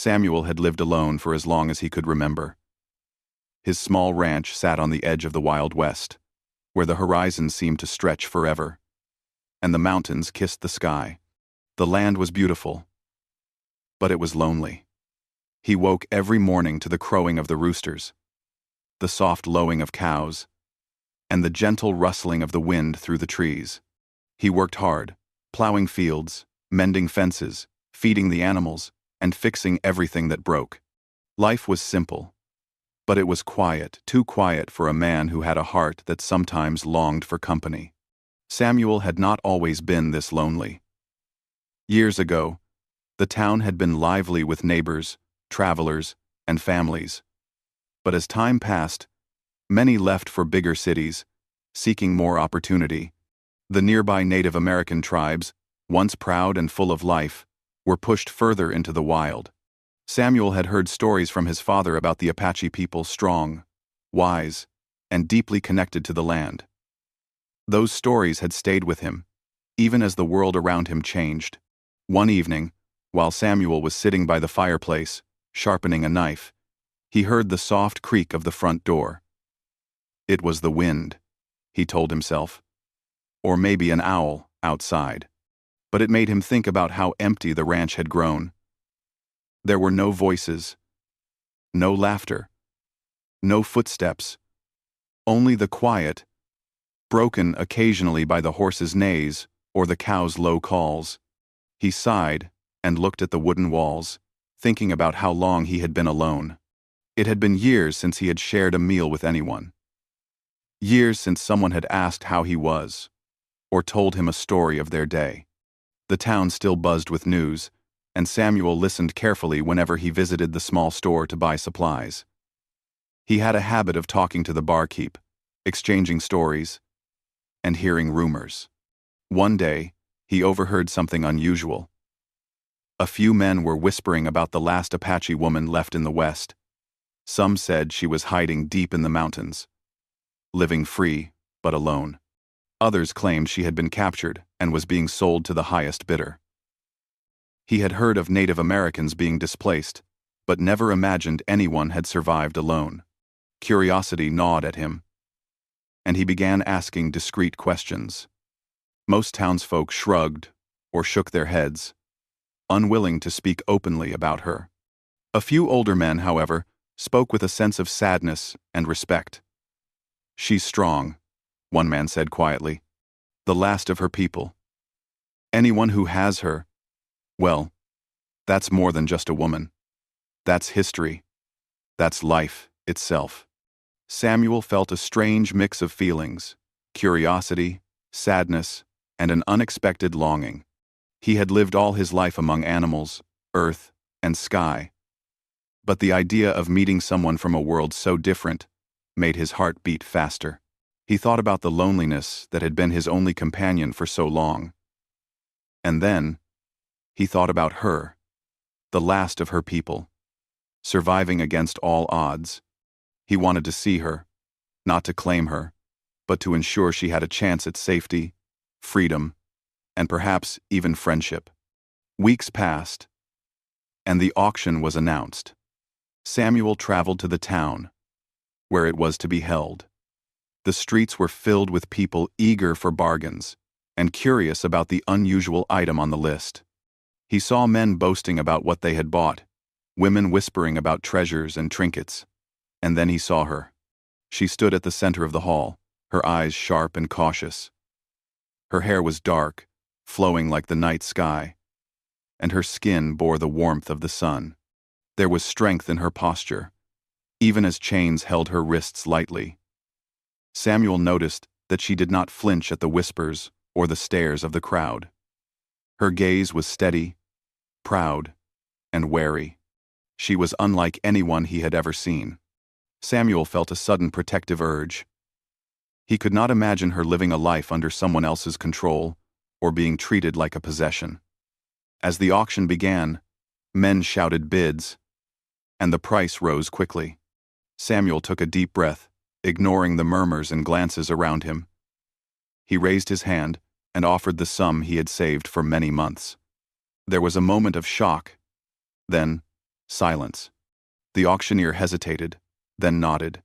Samuel had lived alone for as long as he could remember. His small ranch sat on the edge of the Wild West, where the horizon seemed to stretch forever, and the mountains kissed the sky. The land was beautiful, but it was lonely. He woke every morning to the crowing of the roosters, the soft lowing of cows, and the gentle rustling of the wind through the trees. He worked hard, plowing fields, mending fences, feeding the animals, and fixing everything that broke. Life was simple, but it was quiet, too quiet for a man who had a heart that sometimes longed for company. Samuel had not always been this lonely. Years ago, the town had been lively with neighbors, travelers, and families. But as time passed, many left for bigger cities, seeking more opportunity. The nearby Native American tribes, once proud and full of life, were pushed further into the wild. Samuel had heard stories from his father about the Apache people, strong, wise, and deeply connected to the land. Those stories had stayed with him, even as the world around him changed. One evening, while Samuel was sitting by the fireplace, sharpening a knife, he heard the soft creak of the front door. It was the wind, he told himself, or maybe an owl outside. But it made him think about how empty the ranch had grown. There were no voices, no laughter, no footsteps, only the quiet, broken occasionally by the horse's neighs or the cow's low calls. He sighed and looked at the wooden walls, thinking about how long he had been alone. It had been years since he had shared a meal with anyone. Years since someone had asked how he was, or told him a story of their day. The town still buzzed with news, and Samuel listened carefully whenever he visited the small store to buy supplies. He had a habit of talking to the barkeep, exchanging stories, and hearing rumors. One day, he overheard something unusual. A few men were whispering about the last Apache woman left in the West. Some said she was hiding deep in the mountains, living free but alone. Others claimed she had been captured and was being sold to the highest bidder. He had heard of Native Americans being displaced, but never imagined anyone had survived alone. Curiosity gnawed at him, and he began asking discreet questions. Most townsfolk shrugged or shook their heads, unwilling to speak openly about her. A few older men, however, spoke with a sense of sadness and respect. "She's strong," one man said quietly. "The last of her people. Anyone who has her, well, that's more than just a woman. That's history. That's life itself." Samuel felt a strange mix of feelings: curiosity, sadness, and an unexpected longing. He had lived all his life among animals, earth, and sky. But the idea of meeting someone from a world so different made his heart beat faster. He thought about the loneliness that had been his only companion for so long. And then, he thought about her, the last of her people, surviving against all odds. He wanted to see her, not to claim her, but to ensure she had a chance at safety, freedom, and perhaps even friendship. Weeks passed, and the auction was announced. Samuel traveled to the town, where it was to be held. The streets were filled with people eager for bargains and curious about the unusual item on the list. He saw men boasting about what they had bought, women whispering about treasures and trinkets, and then he saw her. She stood at the center of the hall, her eyes sharp and cautious. Her hair was dark, flowing like the night sky, and her skin bore the warmth of the sun. There was strength in her posture, even as chains held her wrists lightly. Samuel noticed that she did not flinch at the whispers or the stares of the crowd. Her gaze was steady, proud, and wary. She was unlike anyone he had ever seen. Samuel felt a sudden protective urge. He could not imagine her living a life under someone else's control or being treated like a possession. As the auction began, men shouted bids, and the price rose quickly. Samuel took a deep breath, ignoring the murmurs and glances around him. He raised his hand and offered the sum he had saved for many months. There was a moment of shock, then Silence. The auctioneer hesitated, then nodded.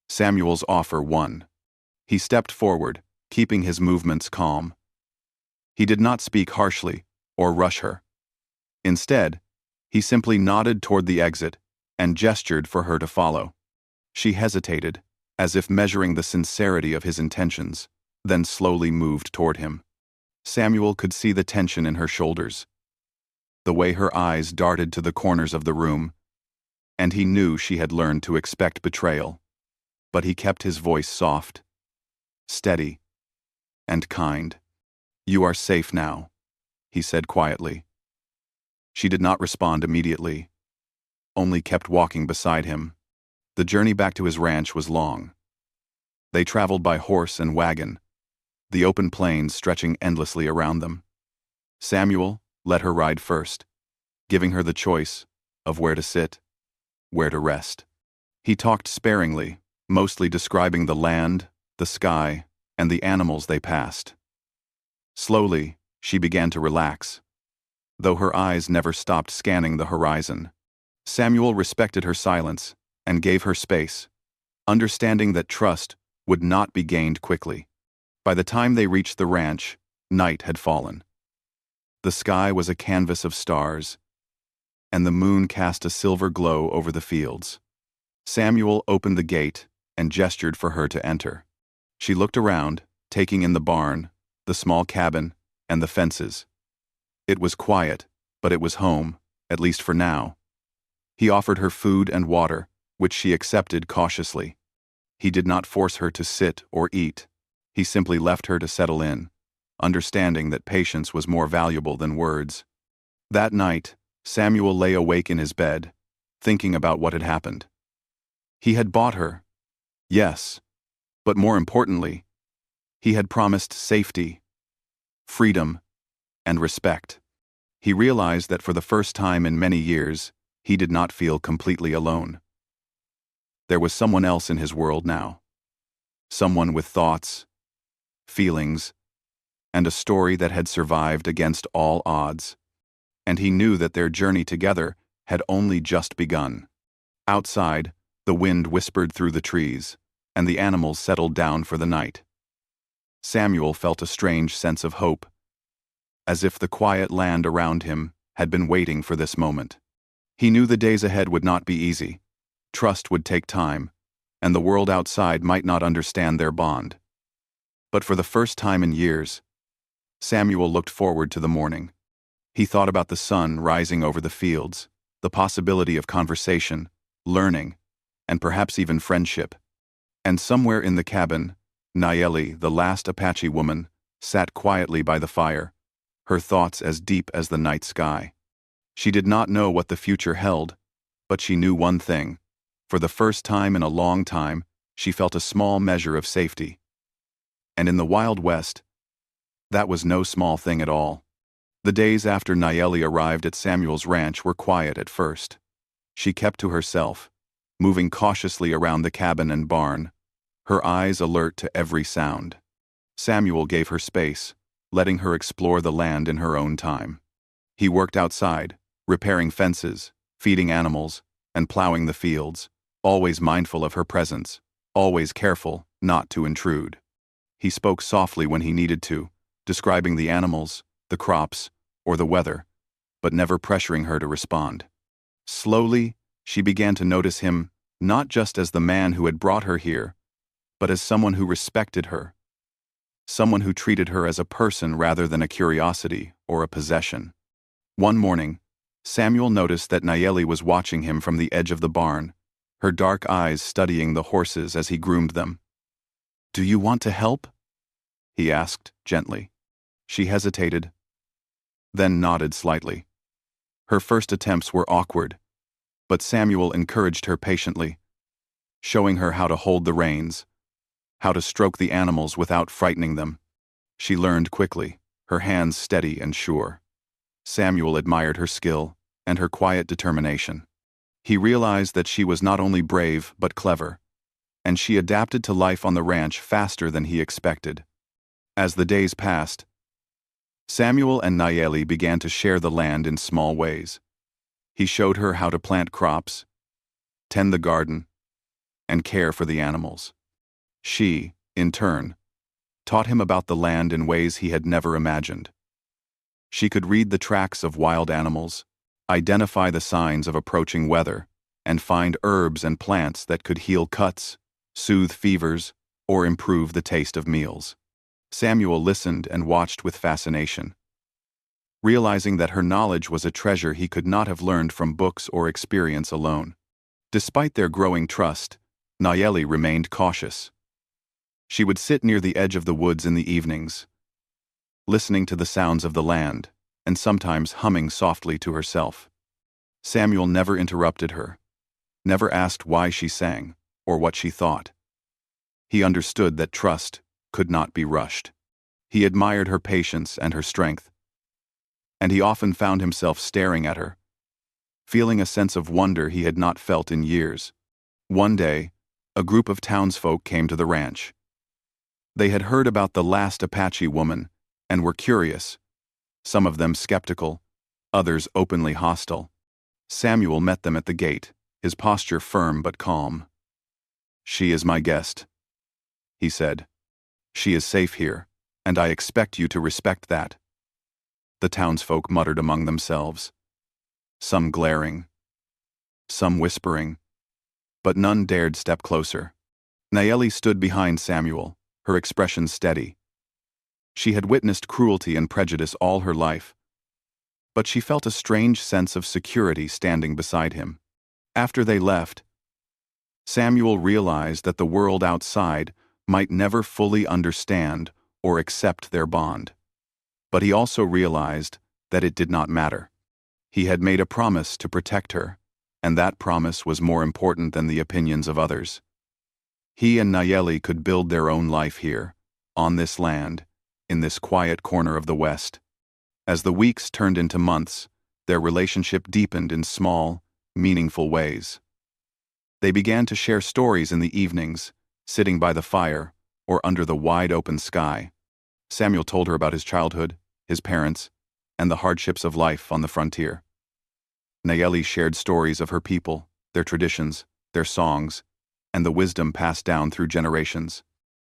Samuel's offer won. He stepped forward, keeping his movements calm. He did not speak harshly or rush her. Instead, he simply nodded toward the exit and gestured for her to follow. She hesitated, as if measuring the sincerity of his intentions, then slowly moved toward him. Samuel could see the tension in her shoulders, the way her eyes darted to the corners of the room, and he knew she had learned to expect betrayal. But he kept his voice soft, steady, and kind. "You are safe now," he said quietly. She did not respond immediately, only kept walking beside him. The journey back to his ranch was long. They traveled by horse and wagon, the open plains stretching endlessly around them. Samuel let her ride first, giving her the choice of where to sit, where to rest. He talked sparingly, mostly describing the land, the sky, and the animals they passed. Slowly, she began to relax, though her eyes never stopped scanning the horizon. Samuel respected her silence and gave her space, understanding that trust would not be gained quickly. By the time they reached the ranch, night had fallen. The sky was a canvas of stars, and the moon cast a silver glow over the fields. Samuel opened the gate and gestured for her to enter. She looked around, taking in the barn, the small cabin, and the fences. It was quiet, but it was home, at least for now. He offered her food and water, which she accepted cautiously. He did not force her to sit or eat. He simply left her to settle in, understanding that patience was more valuable than words. That night, Samuel lay awake in his bed, thinking about what had happened. He had bought her, yes, but more importantly, he had promised safety, freedom, and respect. He realized that for the first time in many years, he did not feel completely alone. There was someone else in his world now. Someone with thoughts, feelings, and a story that had survived against all odds. And he knew that their journey together had only just begun. Outside, the wind whispered through the trees, and the animals settled down for the night. Samuel felt a strange sense of hope, as if the quiet land around him had been waiting for this moment. He knew the days ahead would not be easy. Trust would take time, and the world outside might not understand their bond. But for the first time in years, Samuel looked forward to the morning. He thought about the sun rising over the fields, the possibility of conversation, learning, and perhaps even friendship. And somewhere in the cabin, Nayeli, the last Apache woman, sat quietly by the fire, her thoughts as deep as the night sky. She did not know what the future held, but she knew one thing. For the first time in a long time, she felt a small measure of safety. And in the Wild West, that was no small thing at all. The days after Nayeli arrived at Samuel's ranch were quiet at first. She kept to herself, moving cautiously around the cabin and barn, her eyes alert to every sound. Samuel gave her space, letting her explore the land in her own time. He worked outside, repairing fences, feeding animals, and plowing the fields, always mindful of her presence, always careful not to intrude. He spoke softly when he needed to, describing the animals, the crops, or the weather, but never pressuring her to respond. Slowly, she began to notice him not just as the man who had brought her here, but as someone who respected her, someone who treated her as a person rather than a curiosity or a possession. One morning, Samuel noticed that Nayeli was watching him from the edge of the barn, her dark eyes studying the horses as he groomed them. "Do you want to help?" he asked gently. She hesitated, then nodded slightly. Her first attempts were awkward, but Samuel encouraged her patiently, showing her how to hold the reins, how to stroke the animals without frightening them. She learned quickly, her hands steady and sure. Samuel admired her skill and her quiet determination. He realized that she was not only brave but clever, and she adapted to life on the ranch faster than he expected. As the days passed, Samuel and Nayeli began to share the land in small ways. He showed her how to plant crops, tend the garden, and care for the animals. She, in turn, taught him about the land in ways he had never imagined. She could read the tracks of wild animals, identify the signs of approaching weather, and find herbs and plants that could heal cuts, soothe fevers, or improve the taste of meals. Samuel listened and watched with fascination, realizing that her knowledge was a treasure he could not have learned from books or experience alone. Despite their growing trust, Nayeli remained cautious. She would sit near the edge of the woods in the evenings, listening to the sounds of the land, and sometimes humming softly to herself. Samuel never interrupted her, never asked why she sang or what she thought. He understood that trust could not be rushed. He admired her patience and her strength, and he often found himself staring at her, feeling a sense of wonder he had not felt in years. One day, a group of townsfolk came to the ranch. They had heard about the last Apache woman and were curious, some of them skeptical, others openly hostile. Samuel met them at the gate, his posture firm but calm. "She is my guest," he said. "She is safe here, and I expect you to respect that." The townsfolk muttered among themselves, some glaring, some whispering, but none dared step closer. Nayeli stood behind Samuel, her expression steady. She had witnessed cruelty and prejudice all her life, but she felt a strange sense of security standing beside him. After they left, Samuel realized that the world outside might never fully understand or accept their bond. But he also realized that it did not matter. He had made a promise to protect her, and that promise was more important than the opinions of others. He and Nayeli could build their own life here, on this land, in this quiet corner of the West. As the weeks turned into months, their relationship deepened in small, meaningful ways. They began to share stories in the evenings, sitting by the fire or under the wide-open sky. Samuel told her about his childhood, his parents, and the hardships of life on the frontier. Nayeli shared stories of her people, their traditions, their songs, and the wisdom passed down through generations.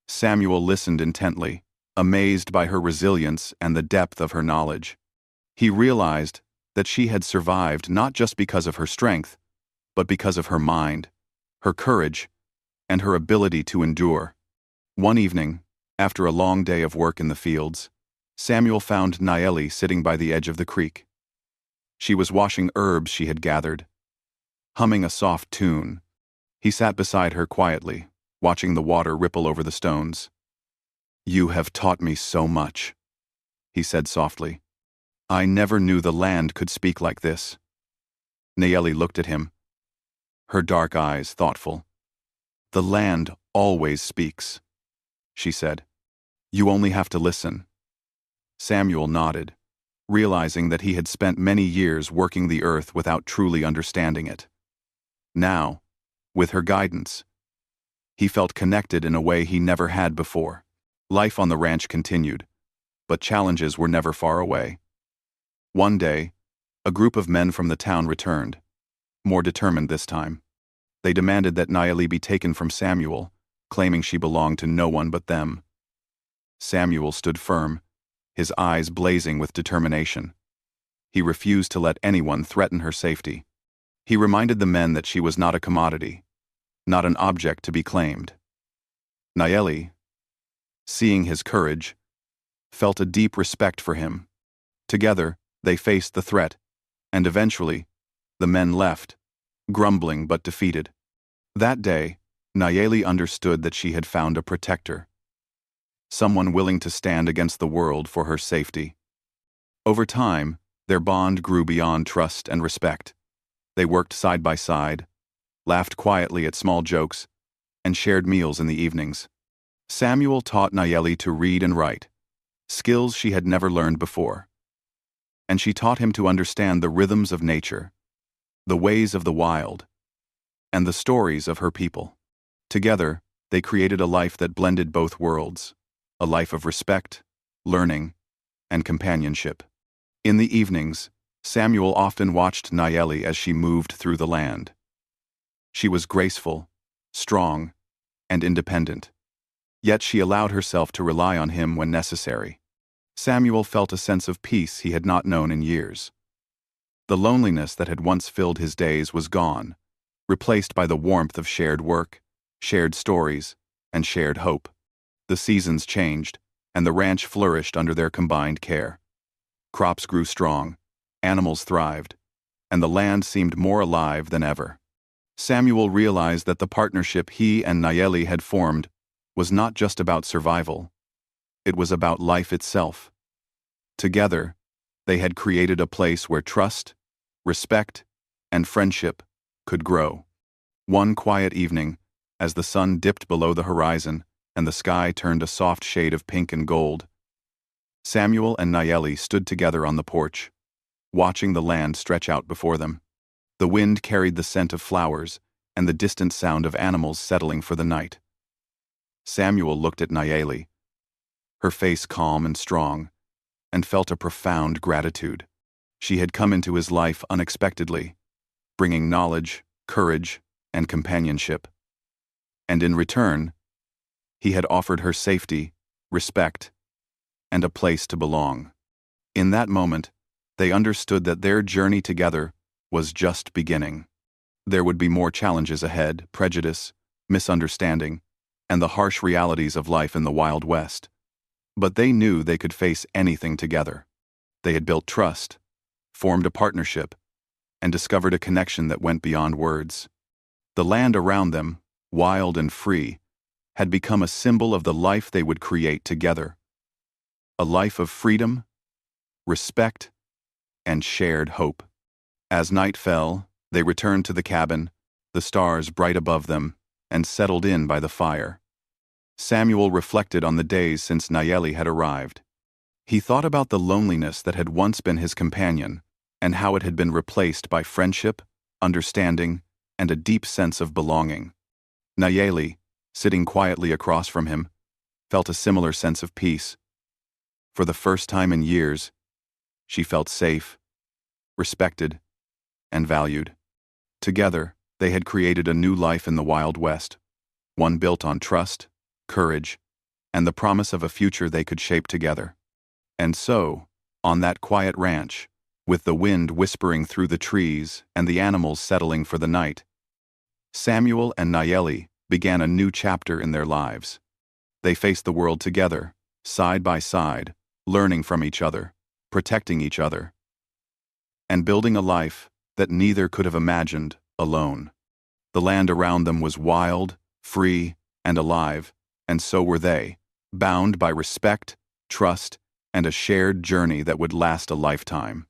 Samuel listened intently, amazed by her resilience and the depth of her knowledge. He realized that she had survived not just because of her strength, but because of her mind, her courage, and her ability to endure. One evening, after a long day of work in the fields, Samuel found Nayeli sitting by the edge of the creek. She was washing herbs she had gathered, humming a soft tune. He sat beside her quietly, watching the water ripple over the stones. "You have taught me so much," he said softly. "I never knew the land could speak like this." Nayeli looked at him, her dark eyes thoughtful. "The land always speaks," she said. "You only have to listen." Samuel nodded, realizing that he had spent many years working the earth without truly understanding it. Now, with her guidance, he felt connected in a way he never had before. Life on the ranch continued, but challenges were never far away. One day, a group of men from the town returned, more determined this time. They demanded that Nayeli be taken from Samuel, claiming she belonged to no one but them. Samuel stood firm, his eyes blazing with determination. He refused to let anyone threaten her safety. He reminded the men that she was not a commodity, not an object to be claimed. Nayeli, seeing his courage, felt a deep respect for him. Together, they faced the threat, and eventually, the men left, grumbling but defeated. That day, Nayeli understood that she had found a protector, someone willing to stand against the world for her safety. Over time, their bond grew beyond trust and respect. They worked side by side, laughed quietly at small jokes, and shared meals in the evenings. Samuel taught Nayeli to read and write, skills she had never learned before. And she taught him to understand the rhythms of nature, the ways of the wild, and the stories of her people. Together, they created a life that blended both worlds, a life of respect, learning, and companionship. In the evenings, Samuel often watched Nayeli as she moved through the land. She was graceful, strong, and independent. Yet she allowed herself to rely on him when necessary. Samuel felt a sense of peace he had not known in years. The loneliness that had once filled his days was gone, replaced by the warmth of shared work, shared stories, and shared hope. The seasons changed, and the ranch flourished under their combined care. Crops grew strong, animals thrived, and the land seemed more alive than ever. Samuel realized that the partnership he and Nayeli had formed was not just about survival. It was about life itself. Together, they had created a place where trust, respect, and friendship could grow. One quiet evening, as the sun dipped below the horizon and the sky turned a soft shade of pink and gold, Samuel and Nayeli stood together on the porch, watching the land stretch out before them. The wind carried the scent of flowers and the distant sound of animals settling for the night. Samuel looked at Nayeli, her face calm and strong, and felt a profound gratitude. She had come into his life unexpectedly, bringing knowledge, courage, and companionship. And in return, he had offered her safety, respect, and a place to belong. In that moment, they understood that their journey together was just beginning. There would be more challenges ahead: prejudice, misunderstanding, and the harsh realities of life in the Wild West. But they knew they could face anything together. They had built trust, formed a partnership, and discovered a connection that went beyond words. The land around them, wild and free, had become a symbol of the life they would create together. A life of freedom, respect, and shared hope. As night fell, they returned to the cabin, the stars bright above them, and settled in by the fire. Samuel reflected on the days since Nayeli had arrived. He thought about the loneliness that had once been his companion, and how it had been replaced by friendship, understanding, and a deep sense of belonging. Nayeli, sitting quietly across from him, felt a similar sense of peace. For the first time in years, she felt safe, respected, and valued. Together, they had created a new life in the Wild West, one built on trust, courage, and the promise of a future they could shape together. And so, on that quiet ranch, with the wind whispering through the trees and the animals settling for the night, Samuel and Nayeli began a new chapter in their lives. They faced the world together, side by side, learning from each other, protecting each other, and building a life that neither could have imagined alone. The land around them was wild, free, and alive, and so were they, bound by respect, trust, and a shared journey that would last a lifetime.